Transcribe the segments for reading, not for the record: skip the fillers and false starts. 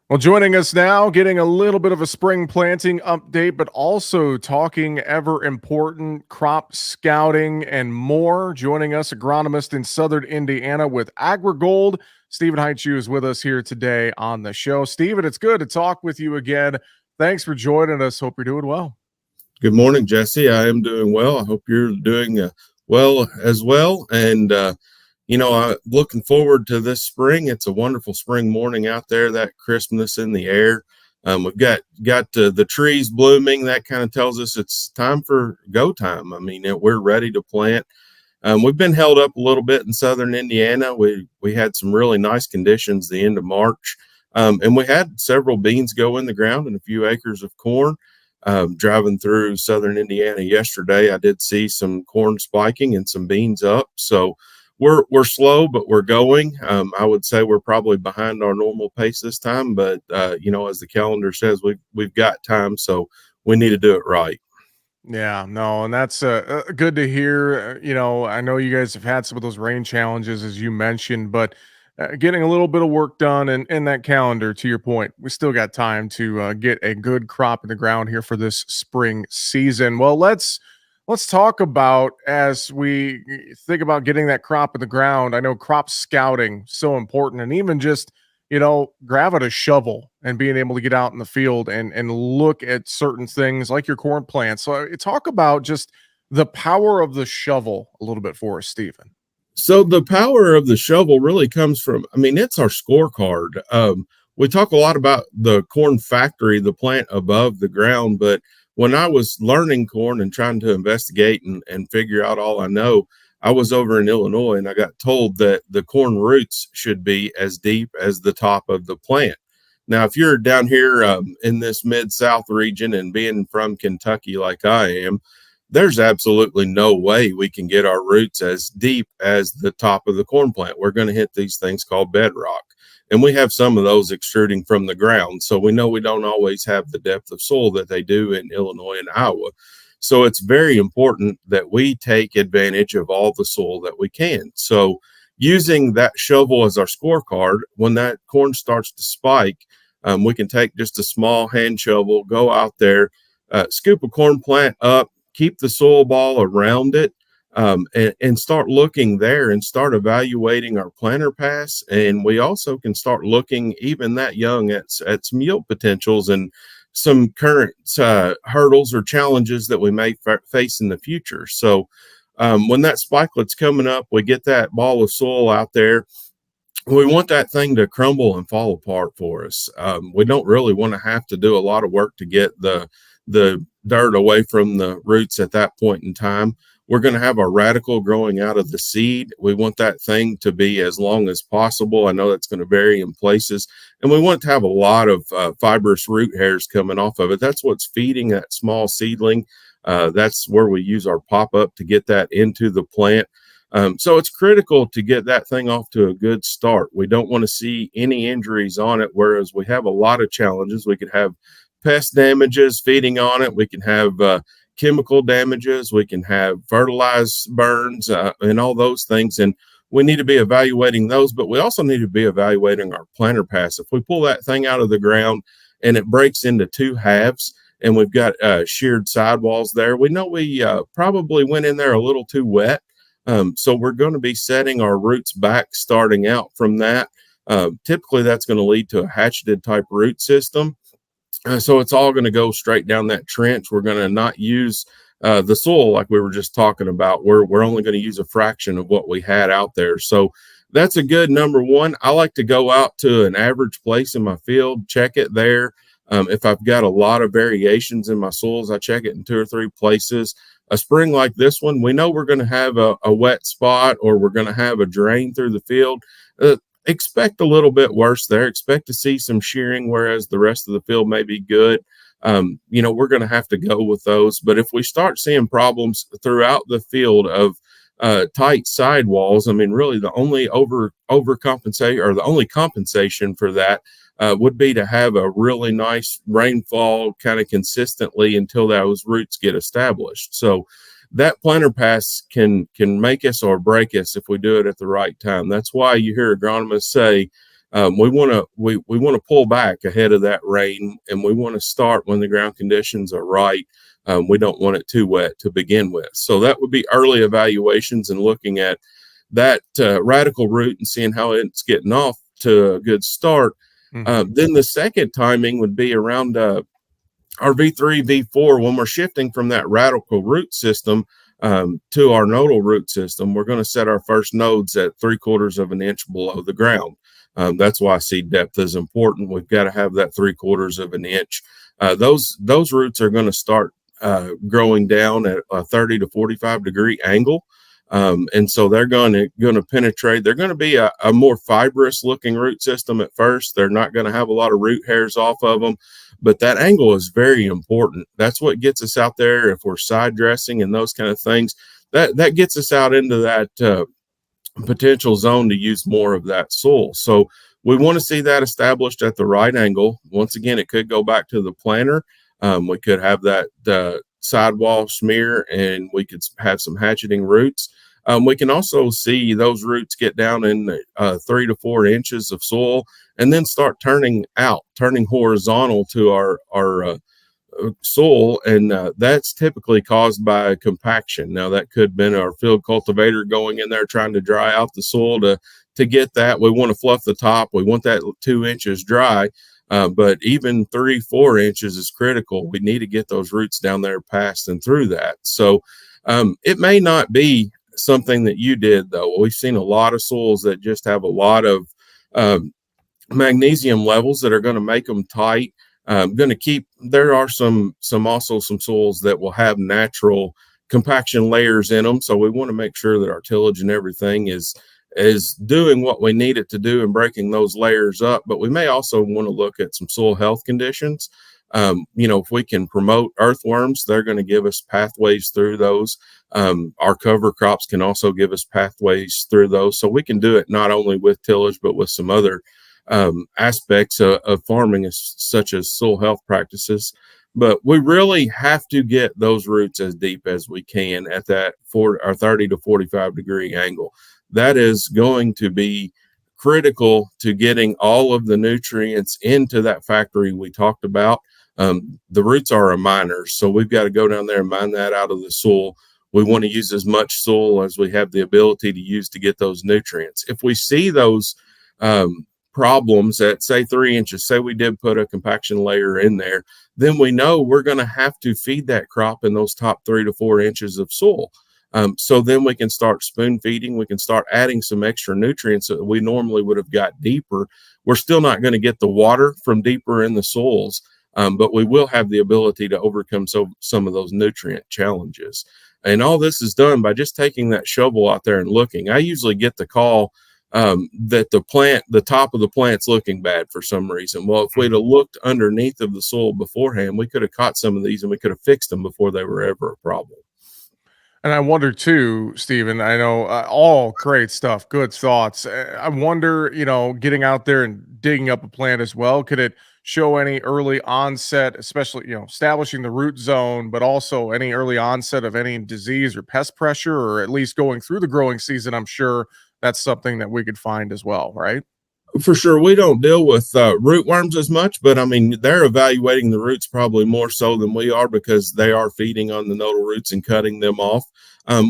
Well, joining us now, getting a little bit of a spring planting update, but also talking ever important crop scouting and more. Joining us, agronomist in Southern Indiana with AgriGold. Stephen Heichu is with us here today on the show. Stephen, it's good to talk with you again. Thanks for joining us. Hope you're doing well. Good morning, Jesse. I am doing well. I hope you're doing well as well. I'm looking forward to this spring. It's a wonderful spring morning out there. That crispness in the air. We've got the trees blooming. That kind of tells us it's time for go time. I mean, we're ready to plant. We've been held up a little bit in southern Indiana. We had some really nice conditions the end of March, and we had several beans go in the ground and a few acres of corn. Driving through southern Indiana yesterday, I did see some corn spiking and some beans up. So we're slow, but we're going. I would say we're probably behind our normal pace this time, but as the calendar says, we've got time, so we need to do it right. Yeah, no, and that's good to hear. I know you guys have had some of those rain challenges, as you mentioned, but getting a little bit of work done in that calendar, to your point, we still got time to get a good crop in the ground here for this spring season. Well, let's talk about as we think about getting that crop in the ground. I know crop scouting so important, and even just grabbing a shovel and being able to get out in the field and look at certain things like your corn plants. So talk about just the power of the shovel a little bit for us, Stephen. So the power of the shovel really comes from, I mean, it's our scorecard. We talk a lot about the corn factory, the plant above the ground, but when I was learning corn and trying to investigate and figure out all I know, I was over in Illinois and I got told that the corn roots should be as deep as the top of the plant. Now, if you're down here in this mid South region and being from Kentucky like I am, there's absolutely no way we can get our roots as deep as the top of the corn plant. We're going to hit these things called bedrock. And we have some of those extruding from the ground. So we know we don't always have the depth of soil that they do in Illinois and Iowa. So it's very important that we take advantage of all the soil that we can. So using that shovel as our scorecard, when that corn starts to spike, we can take just a small hand shovel, go out there, scoop a corn plant up, keep the soil ball around it, and start looking there and start evaluating our planter pass. And we also can start looking even that young at some yield potentials and some current hurdles or challenges that we may face in the future. So when that spikelet's coming up, we get that ball of soil out there. We want that thing to crumble and fall apart for us. We don't really want to have to do a lot of work to get the dirt away from the roots at that point in time. We're going to have a radicle growing out of the seed. We want that thing to be as long as possible. I know that's going to vary in places. And we want to have a lot of fibrous root hairs coming off of it. That's what's feeding that small seedling. That's where we use our pop-up to get that into the plant. So it's critical to get that thing off to a good start. We don't want to see any injuries on it, whereas we have a lot of challenges. We could have pest damages feeding on it. We can have chemical damages. We can have fertilized burns and all those things. And we need to be evaluating those, but we also need to be evaluating our planter pass. If we pull that thing out of the ground and it breaks into two halves and we've got sheared sidewalls there, we know we probably went in there a little too wet. So we're going to be setting our roots back starting out from that. Typically, that's going to lead to a hatcheted type root system. So it's all going to go straight down that trench. We're going to not use the soil like we were just talking about. We're only going to use a fraction of what we had out there. So that's a good number one. I like to go out to an average place in my field, check it there. If I've got a lot of variations in my soils, I check it in 2 or 3 places. A spring like this one, we know we're going to have a wet spot or we're going to have a drain through the field. Expect a little bit worse there. Expect to see some shearing, whereas the rest of the field may be good. We're going to have to go with those. But if we start seeing problems throughout the field of tight sidewalls, I mean, really the only overcompensate or the only compensation for that would be to have a really nice rainfall kind of consistently until those roots get established. So that planter pass can make us or break us if we do it at the right time. That's why you hear agronomists say, We want to pull back ahead of that rain, and we want to start when the ground conditions are right. We don't want it too wet to begin with. So that would be early evaluations and looking at that radical root and seeing how it's getting off to a good start. Then the second timing would be around our V3, V4, when we're shifting from that radical root system to our nodal root system. We're going to set our first nodes at 3/4 of an inch below the ground. That's why seed depth is important. We've got to have that 3/4 of an inch. Those roots are going to start growing down at a 30 to 45 degree angle. And so they're going to penetrate. They're going to be a more fibrous looking root system at first. They're not going to have a lot of root hairs off of them, but that angle is very important. That's what gets us out there. If we're side dressing and those kind of things, that gets us out into that potential zone to use more of that soil. So we want to see that established at the right angle. Once again, it could go back to the planter. We could have that sidewall smear, and we could have some hatcheting roots. We can also see those roots get down in 3 to 4 inches of soil and then start turning horizontal to our soil, and that's typically caused by compaction. Now, that could have been our field cultivator going in there trying to dry out the soil to get that. We want to fluff the top. We want that 2 inches dry, but even 3, 4 inches is critical. We need to get those roots down there past and through that. So it may not be something that you did, though. We've seen a lot of soils that just have a lot of magnesium levels that are going to make them tight. There are some soils that will have natural compaction layers in them. So we want to make sure that our tillage and everything is doing what we need it to do and breaking those layers up. But we may also want to look at some soil health conditions. If we can promote earthworms, they're going to give us pathways through those. Our cover crops can also give us pathways through those. So we can do it not only with tillage, but with some other aspects of farming, such as soil health practices. But we really have to get those roots as deep as we can at that 30 to 45 degree angle. That is going to be critical to getting all of the nutrients into that factory we talked about. The roots are a miner, so we've got to go down there and mine that out of the soil. We want to use as much soil as we have the ability to use to get those nutrients. If we see those problems at, say, 3 inches, say we did put a compaction layer in there, then we know we're going to have to feed that crop in those top 3 to 4 inches of soil. So then we can start spoon feeding. We can start adding some extra nutrients that we normally would have got deeper. We're still not going to get the water from deeper in the soils, but we will have the ability to overcome some of those nutrient challenges. And all this is done by just taking that shovel out there and looking. I usually get the call that the top of the plant's looking bad for some reason. Well, if we'd have looked underneath of the soil beforehand, we could have caught some of these and we could have fixed them before they were ever a problem. And I wonder too, Stephen, I know all great stuff, good thoughts. I wonder, getting out there and digging up a plant as well, could it show any early onset, especially, establishing the root zone, but also any early onset of any disease or pest pressure, or at least going through the growing season? I'm sure that's something that we could find as well, right? For sure, we don't deal with root worms as much, but I mean, they're evaluating the roots probably more so than we are because they are feeding on the nodal roots and cutting them off.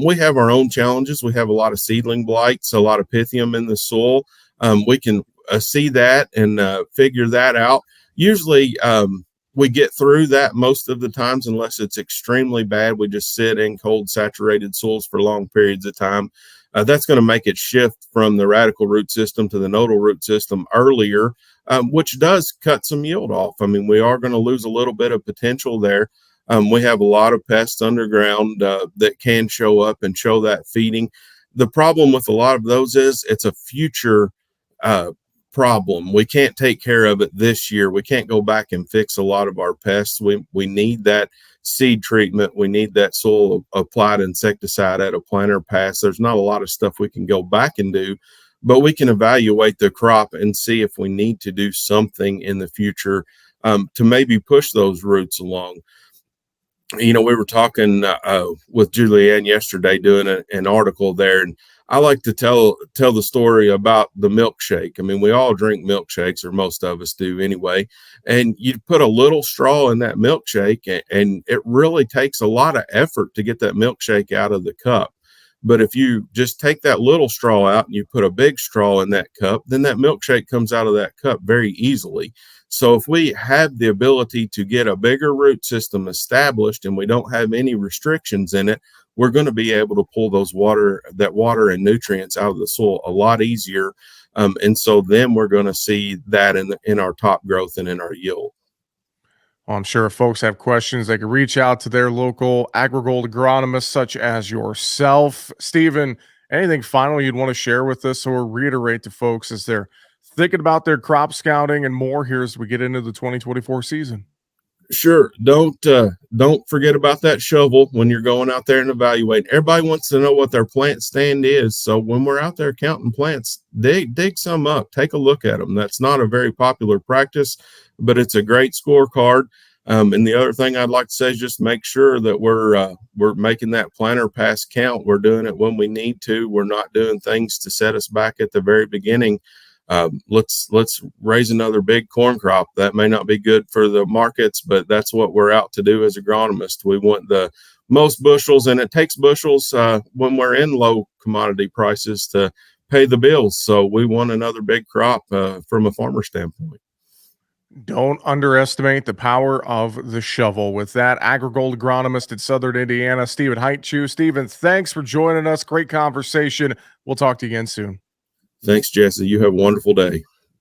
We have our own challenges. We have a lot of seedling blights, a lot of pythium in the soil. We can see that and figure that out. Usually, we get through that most of the times, unless it's extremely bad. We just sit in cold, saturated soils for long periods of time. That's going to make it shift from the radical root system to the nodal root system earlier, which does cut some yield off. I mean, we are going to lose a little bit of potential there. We have a lot of pests underground that can show up and show that feeding. The problem with a lot of those is it's a future problem. We can't take care of it this year. We can't go back and fix a lot of our pests. We need that seed treatment. We need that soil applied insecticide at a planter pass. There's not a lot of stuff we can go back and do, but we can evaluate the crop and see if we need to do something in the future to maybe push those roots along. We were talking with Julianne yesterday, doing an article there, and I like to tell the story about the milkshake. I mean, we all drink milkshakes, or most of us do anyway. And you put a little straw in that milkshake, and it really takes a lot of effort to get that milkshake out of the cup. But if you just take that little straw out and you put a big straw in that cup, then that milkshake comes out of that cup very easily. So if we have the ability to get a bigger root system established and we don't have any restrictions in it, we're going to be able to pull that water and nutrients out of the soil a lot easier. And so then we're going to see that in our top growth and in our yield. Well, I'm sure if folks have questions, they can reach out to their local AgriGold agronomist, such as yourself. Stephen, anything final you'd want to share with us or reiterate to folks as they're thinking about their crop scouting and more here as we get into the 2024 season? Sure. Don't forget about that shovel when you're going out there and evaluating. Everybody wants to know what their plant stand is. So when we're out there counting plants, dig some up, take a look at them. That's not a very popular practice, but it's a great scorecard. And the other thing I'd like to say is just make sure that we're making that planter pass count. We're doing it when we need to. We're not doing things to set us back at the very beginning. Let's raise another big corn crop. That may not be good for the markets, but that's what we're out to do as agronomists. We want the most bushels, and it takes bushels when we're in low commodity prices to pay the bills. So we want another big crop from a farmer standpoint. Don't underestimate the power of the shovel. With that, AgriGold agronomist in Southern Indiana, Stephen Heitchew. Stephen, thanks for joining us. Great conversation. We'll talk to you again soon. Thanks, Jesse. You have a wonderful day.